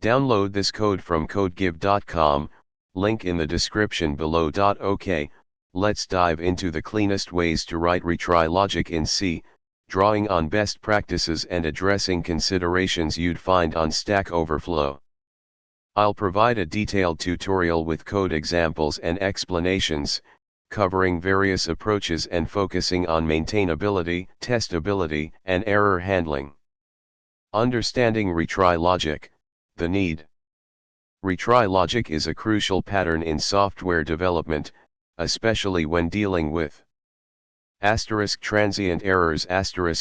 Download this code from codegive.com, link in the description below. OK, let's dive into the cleanest ways to write retry logic in C, drawing on best practices and addressing considerations you'd find on Stack Overflow. I'll provide a detailed tutorial with code examples and explanations, covering various approaches and focusing on maintainability, testability, and error handling. Understanding retry logic, the need. Retry logic is a crucial pattern in software development, especially when dealing with transient errors.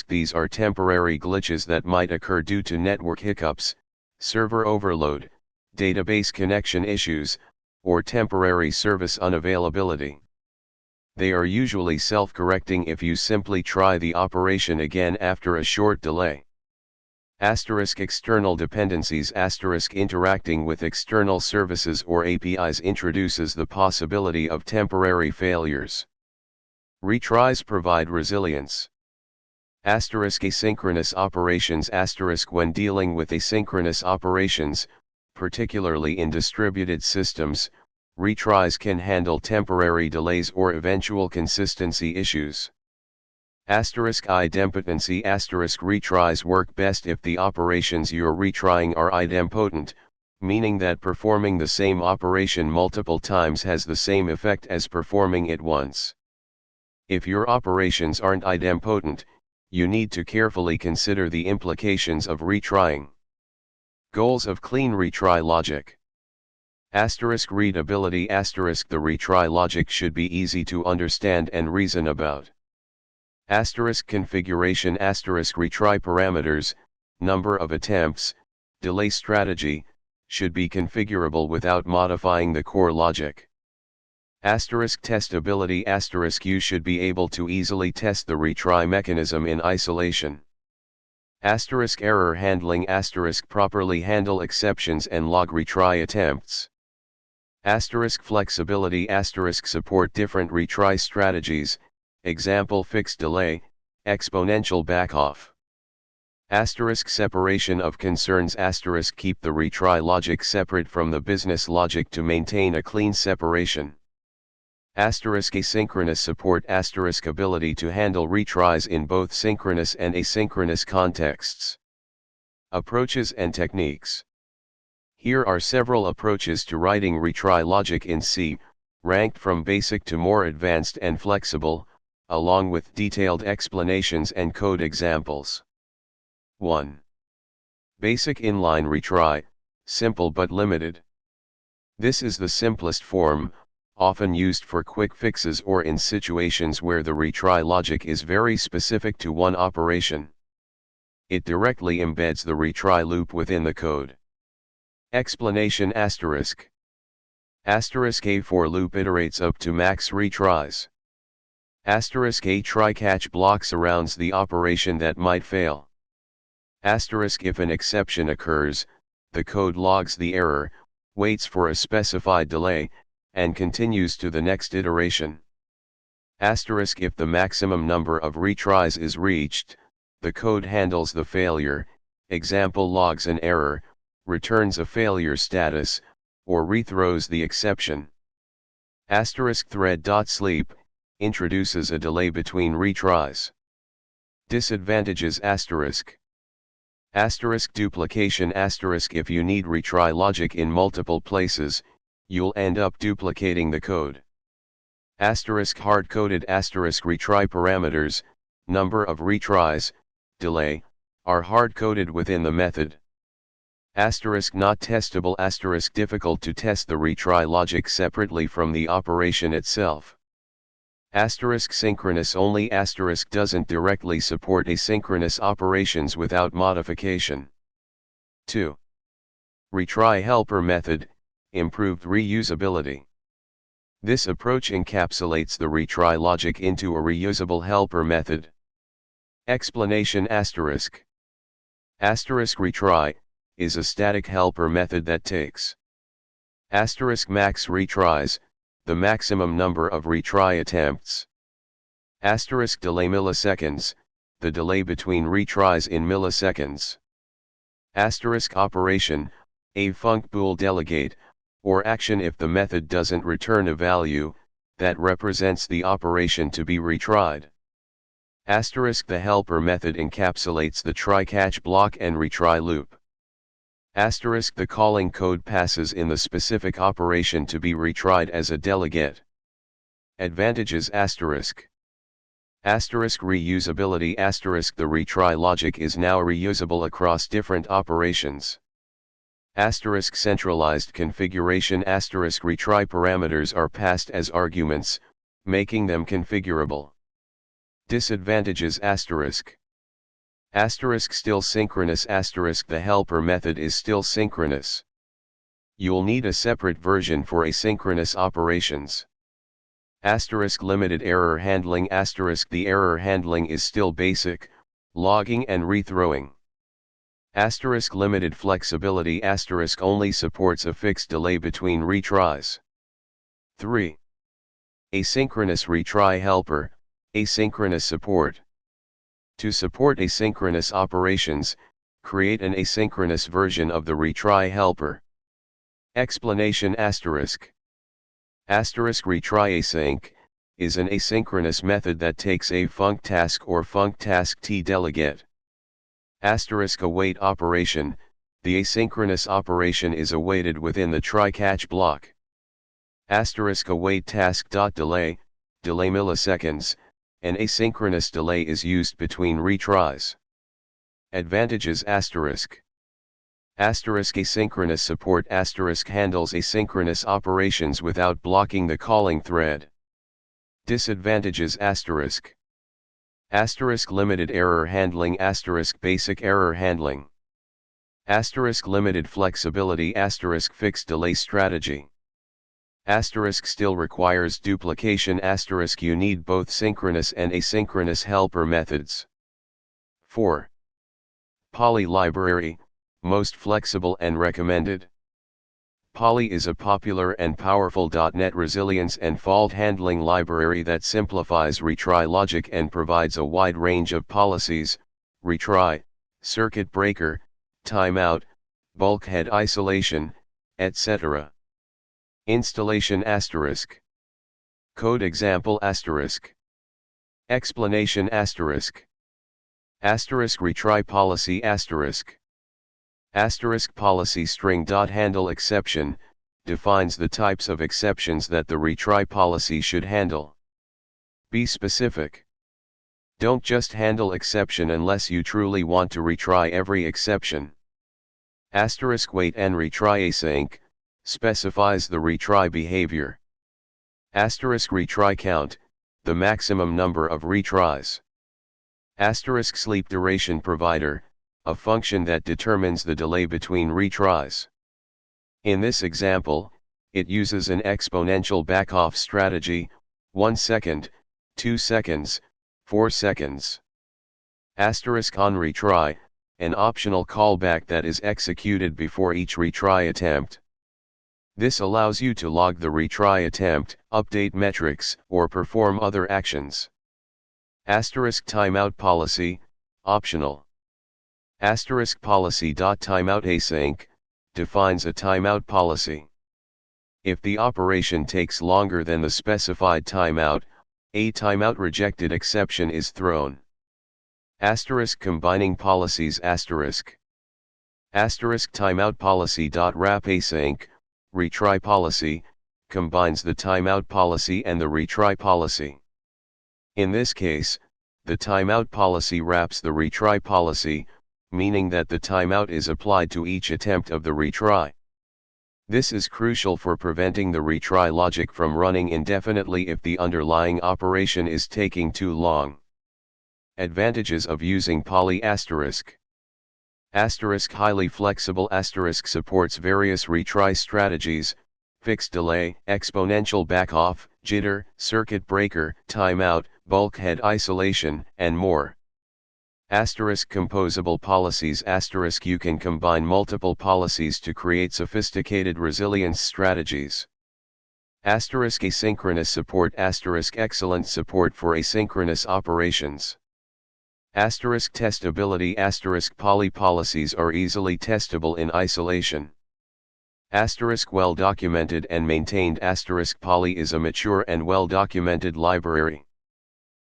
These are temporary glitches that might occur due to network hiccups, server overload, database connection issues, or temporary service unavailability. They are usually self-correcting if you simply try the operation again after a short delay. External dependencies. Interacting with external services or APIs introduces the possibility of temporary failures. Retries provide resilience. Asynchronous operations. When dealing with asynchronous operations, particularly in distributed systems, retries can handle temporary delays or eventual consistency issues. Idempotency. Retries work best if the operations you're retrying are idempotent, meaning that performing the same operation multiple times has the same effect as performing it once. If your operations aren't idempotent, you need to carefully consider the implications of retrying. Goals of clean retry logic. Readability. The retry logic should be easy to understand and reason about. Configuration. Retry parameters, number of attempts, delay strategy, should be configurable without modifying the core logic. Testability. You should be able to easily test the retry mechanism in isolation. Error handling. Properly handle exceptions and log retry attempts. Flexibility. Support different retry strategies, example fixed delay, exponential backoff. Separation of concerns. Keep the retry logic separate from the business logic to maintain a clean separation. Asynchronous support. Ability to handle retries in both synchronous and asynchronous contexts. Approaches and techniques. Here are several approaches to writing retry logic in C, ranked from basic to more advanced and flexible, along with detailed explanations and code examples. 1. Basic inline retry, simple but limited. This is the simplest form, often used for quick fixes or in situations where the retry logic is very specific to one operation. It directly embeds the retry loop within the code. Explanation. A for loop iterates up to max retries. A try-catch block surrounds the operation that might fail. If an exception occurs, the code logs the error, waits for a specified delay, and continues to the next iteration. If the maximum number of retries is reached, the code handles the failure, example logs an error, returns a failure status, or rethrows the exception. Thread.sleep introduces a delay between retries. Disadvantages. Duplication. If you need retry logic in multiple places, you'll end up duplicating the code. Hard-coded. Retry parameters, number of retries, delay, are hard-coded within the method. Not testable. Difficult to test the retry logic separately from the operation itself. Synchronous only. Doesn't directly support asynchronous operations without modification. 2. Retry helper method, improved reusability. This approach encapsulates the retry logic into a reusable helper method. Explanation. Retry is a static helper method that takes max retries, the maximum number of retry attempts. Delay milliseconds, the delay between retries in milliseconds. Operation, A func bool delegate, or action if the method doesn't return a value, that represents the operation to be retried. Asterisk the helper method encapsulates the try-catch block and retry loop. Asterisk the calling code passes in the specific operation to be retried as a delegate. Advantages asterisk. Asterisk reusability asterisk the retry logic is now reusable across different operations. Asterisk centralized configuration asterisk retry parameters are passed as arguments, making them configurable. Disadvantages asterisk. Asterisk still synchronous asterisk the helper method is still synchronous. You'll need a separate version for asynchronous operations. Asterisk limited error handling asterisk the error handling is still basic, logging and rethrowing. Asterisk limited flexibility asterisk only supports a fixed delay between retries. 3. Asynchronous retry helper, asynchronous support. To support asynchronous operations, create an asynchronous version of the retry helper. Explanation asterisk. Asterisk retry async is an asynchronous method that takes a func task or func task t delegate. Asterisk await operation, the asynchronous operation is awaited within the try-catch block. Asterisk await task delay, delay milliseconds, an asynchronous delay is used between retries. Advantages asterisk. Asterisk asynchronous support asterisk handles asynchronous operations without blocking the calling thread. Disadvantages asterisk. Asterisk limited error handling asterisk basic error handling. Asterisk limited flexibility asterisk fixed delay strategy. Asterisk still requires duplication asterisk you need both synchronous and asynchronous helper methods. 4. Poly library, most flexible and recommended. Poly is a popular and powerful .NET resilience and fault handling library that simplifies retry logic and provides a wide range of policies, retry, circuit breaker, timeout, bulkhead isolation, etc. Installation asterisk. Code example asterisk. Explanation asterisk. Asterisk retry policy asterisk. Asterisk policy string. Handle exception, defines the types of exceptions that the retry policy should handle. Be specific. Don't just handle exception unless you truly want to retry every exception. Asterisk wait and retry async, specifies the retry behavior. Asterisk retry count, the maximum number of retries. Asterisk sleep duration provider, a function that determines the delay between retries. In this example, it uses an exponential backoff strategy, 1 second, 2 seconds, 4 seconds. Asterisk on retry, an optional callback that is executed before each retry attempt. This allows you to log the retry attempt, update metrics, or perform other actions. Asterisk timeout policy, optional. Asterisk policy. Timeout async, defines a timeout policy. If the operation takes longer than the specified timeout, a timeout rejected exception is thrown. Asterisk combining policies asterisk. Asterisk timeout policy. Wrap async, retry policy, combines the timeout policy and the retry policy. In this case, the timeout policy wraps the retry policy, meaning that the timeout is applied to each attempt of the retry. This is crucial for preventing the retry logic from running indefinitely if the underlying operation is taking too long. Advantages of using poly asterisk. Asterisk highly flexible asterisk supports various retry strategies, fixed delay, exponential backoff, jitter, circuit breaker, timeout, bulkhead isolation, and more. Asterisk composable policies asterisk you can combine multiple policies to create sophisticated resilience strategies. Asterisk asynchronous support asterisk excellent support for asynchronous operations. Asterisk testability asterisk poly policies are easily testable in isolation. Asterisk well-documented and maintained asterisk Poly is a mature and well-documented library.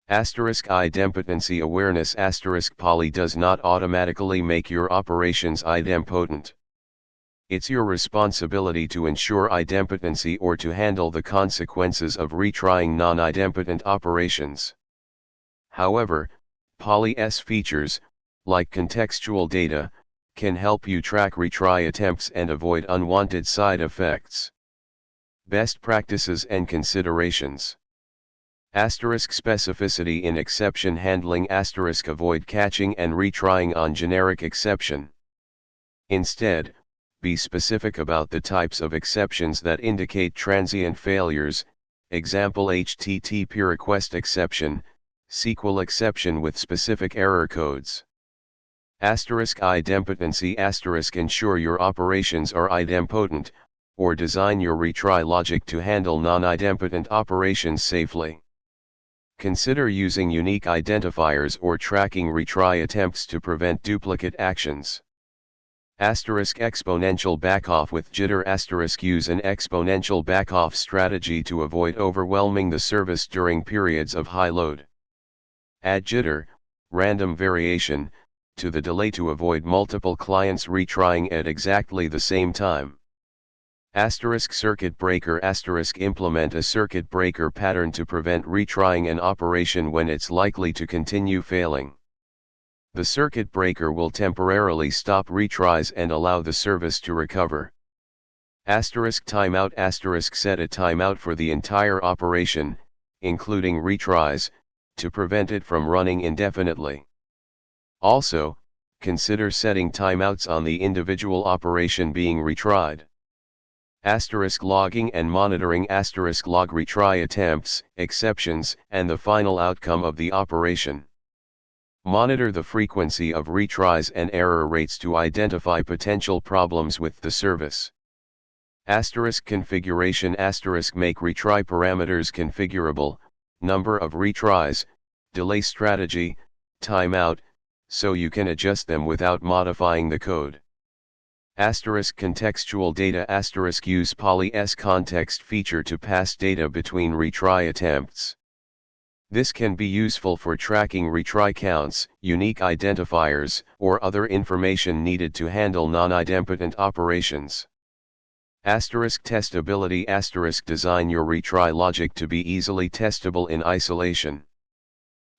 Asterisk idempotency awareness asterisk Poly does not automatically make your operations idempotent. It's your responsibility to ensure idempotency or to handle the consequences of retrying non-idempotent operations. However, Poly's features, like contextual data, can help you track retry attempts and avoid unwanted side effects. Best practices and considerations. Asterisk specificity in exception handling asterisk avoid catching and retrying on generic exception. Instead, be specific about the types of exceptions that indicate transient failures, example HTTP request exception, SQL exception with specific error codes. Asterisk idempotency asterisk ensure your operations are idempotent, or design your retry logic to handle non-idempotent operations safely. Consider using unique identifiers or tracking retry attempts to prevent duplicate actions. Asterisk exponential backoff with jitter asterisk use an exponential backoff strategy to avoid overwhelming the service during periods of high load. Add jitter, random variation, to the delay to avoid multiple clients retrying at exactly the same time. Asterisk circuit breaker asterisk implement a circuit breaker pattern to prevent retrying an operation when it's likely to continue failing. The circuit breaker will temporarily stop retries and allow the service to recover. Asterisk timeout asterisk set a timeout for the entire operation, including retries, to prevent it from running indefinitely. Also, consider setting timeouts on the individual operation being retried. Asterisk logging and monitoring asterisk log retry attempts, exceptions, and the final outcome of the operation. Monitor the frequency of retries and error rates to identify potential problems with the service. Asterisk configuration asterisk make retry parameters configurable, number of retries, delay strategy, timeout, so you can adjust them without modifying the code. Asterisk contextual data asterisk use Poly's context feature to pass data between retry attempts. This can be useful for tracking retry counts, unique identifiers, or other information needed to handle non-idempotent operations. Asterisk testability asterisk design your retry logic to be easily testable in isolation.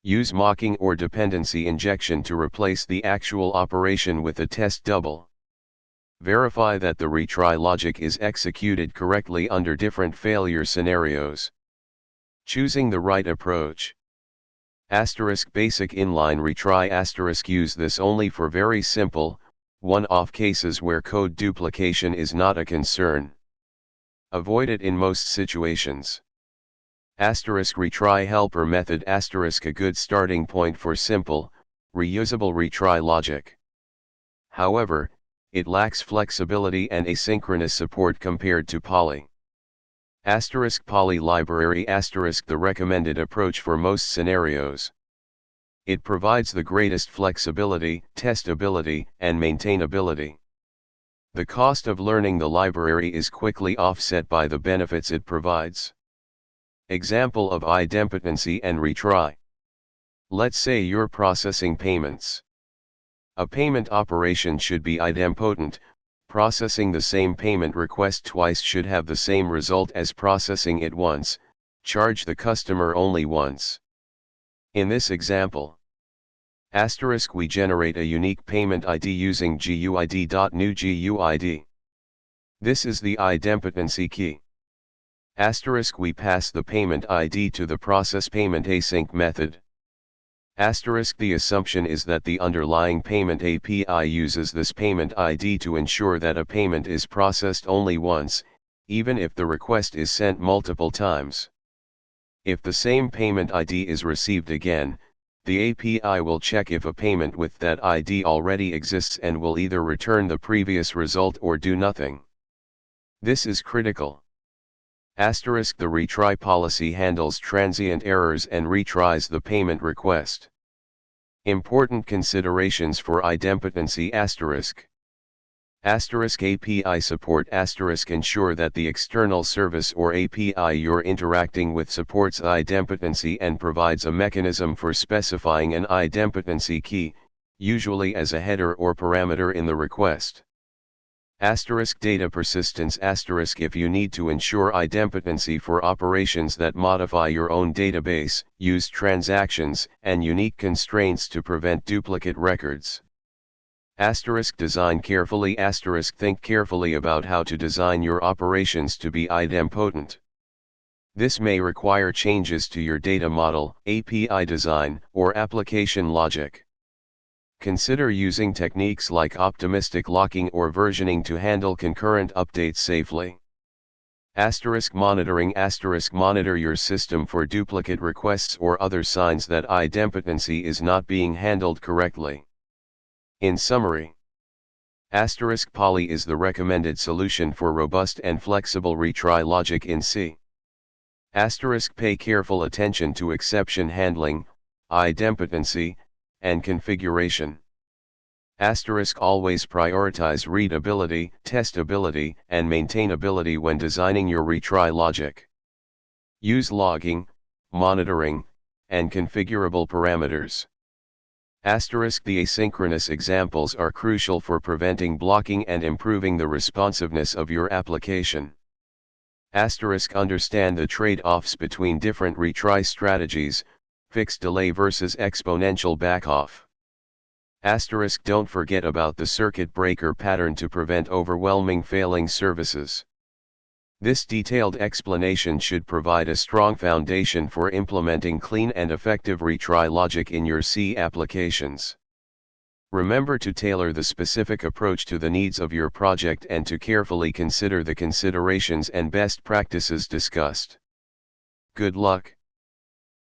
Use mocking or dependency injection to replace the actual operation with a test double. Verify that the retry logic is executed correctly under different failure scenarios. Choosing the right approach. Asterisk basic inline retry asterisk use this only for very simple, one-off cases where code duplication is not a concern. Avoid it in most situations. Asterisk retry helper method asterisk a good starting point for simple, reusable retry logic. However, it lacks flexibility and asynchronous support compared to Poly. Asterisk Poly library asterisk the recommended approach for most scenarios. It provides the greatest flexibility, testability, and maintainability. The cost of learning the library is quickly offset by the benefits it provides. Example of idempotency and retry. Let's say you're processing payments. A payment operation should be idempotent. Processing the same payment request twice should have the same result as processing it once, charge the customer only once. In this example, asterisk we generate a unique payment ID using GUID.newGUID. This is the idempotency key. Asterisk we pass the payment ID to the process payment async method. Asterisk the assumption is that the underlying payment API uses this payment ID to ensure that a payment is processed only once, even if the request is sent multiple times. If the same payment ID is received again, the API will check if a payment with that ID already exists and will either return the previous result or do nothing. This is critical. Asterisk the retry policy handles transient errors and retries the payment request. Important considerations for idempotency asterisk. *API support * ensure that the external service or API you're interacting with supports idempotency and provides a mechanism for specifying an idempotency key, usually as a header or parameter in the request. *Data persistence * if you need to ensure idempotency for operations that modify your own database, use transactions and unique constraints to prevent duplicate records. *Design carefully * think carefully about how to design your operations to be idempotent. This may require changes to your data model, API design, or application logic. Consider using techniques like optimistic locking or versioning to handle concurrent updates safely. *Monitoring * monitor your system for duplicate requests or other signs that idempotency is not being handled correctly. In summary, *Poly is the recommended solution for robust and flexible retry logic in C. Pay careful attention to exception handling, idempotency, and configuration. Always prioritize readability, testability, and maintainability when designing your retry logic. Use logging, monitoring, and configurable parameters. The asynchronous examples are crucial for preventing blocking and improving the responsiveness of your application. Understand the trade-offs between different retry strategies, fixed delay versus exponential backoff. Don't forget about the circuit breaker pattern to prevent overwhelming failing services. This detailed explanation should provide a strong foundation for implementing clean and effective retry logic in your C applications. Remember to tailor the specific approach to the needs of your project and to carefully consider the considerations and best practices discussed. Good luck.